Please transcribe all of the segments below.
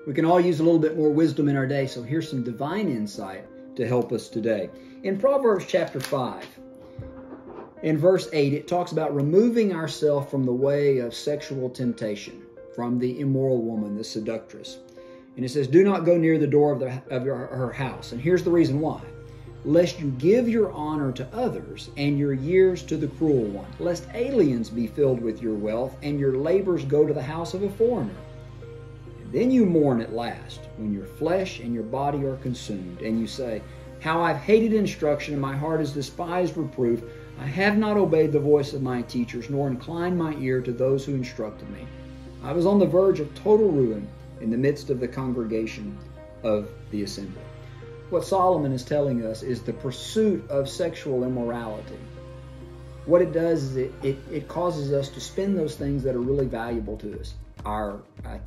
We can all use a little bit more wisdom in our day, so here's some divine insight to help us today. In Proverbs chapter 5, in verse 8, it talks about removing ourselves from the way of sexual temptation, from the immoral woman, the seductress. And it says, do not go near the door of her house. And here's the reason why. Lest you give your honor to others and your years to the cruel one, lest aliens be filled with your wealth and your labors go to the house of a foreigner. And then you mourn at last, when your flesh and your body are consumed, and you say, how I've hated instruction and my heart has despised reproof. I have not obeyed the voice of my teachers, nor inclined my ear to those who instructed me. I was on the verge of total ruin in the midst of the congregation of the assembly. What Solomon is telling us is the pursuit of sexual immorality. What it does is it causes us to spend those things that are really valuable to us. Our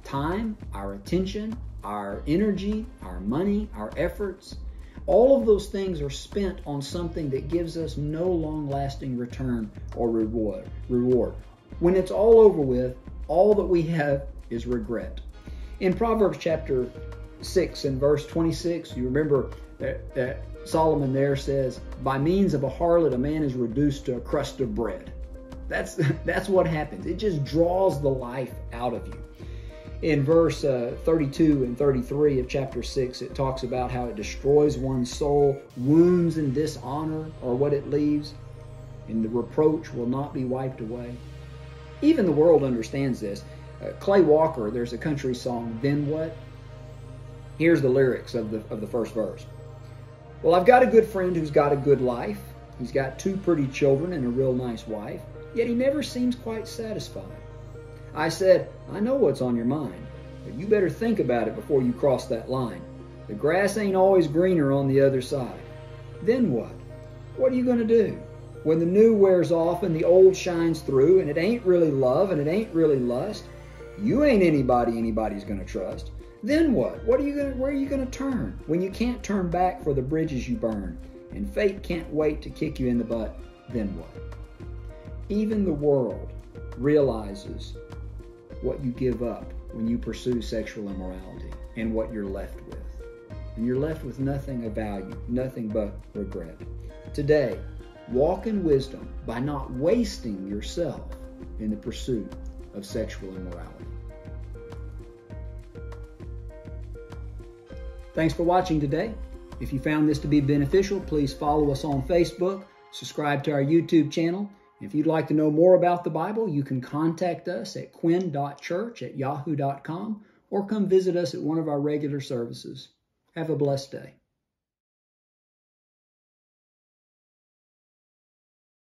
time, our attention, our energy, our money, our efforts. All of those things are spent on something that gives us no long-lasting return or reward. When it's all over with, all that we have is regret. In Proverbs chapter 6 and verse 26, you remember that Solomon there says, by means of a harlot, a man is reduced to a crust of bread. That's what happens. It just draws the life out of you. In verse 32 and 33 of chapter 6, it talks about how it destroys one's soul. Wounds and dishonor are what it leaves, and the reproach will not be wiped away. Even the world understands this. Clay Walker, there's a country song, Then What? Here's the lyrics of the first verse. Well, I've got a good friend who's got a good life. He's got 2 pretty children and a real nice wife, yet he never seems quite satisfied. I said, I know what's on your mind, but you better think about it before you cross that line. The grass ain't always greener on the other side. Then what? What are you going to do? When the new wears off and the old shines through, and it ain't really love and it ain't really lust, you ain't anybody anybody's going to trust. Then what? Where are you going to turn when you can't turn back for the bridges you burn, and fate can't wait to kick you in the butt? Then what? Even the world realizes what you give up when you pursue sexual immorality and what you're left with. And you're left with nothing of value, nothing but regret. Today, walk in wisdom by not wasting yourself in the pursuit of sexual immorality. Thanks for watching today. If you found this to be beneficial, please follow us on Facebook, subscribe to our YouTube channel. If you'd like to know more about the Bible, you can contact us at quinn.church@yahoo.com or come visit us at one of our regular services. Have a blessed day.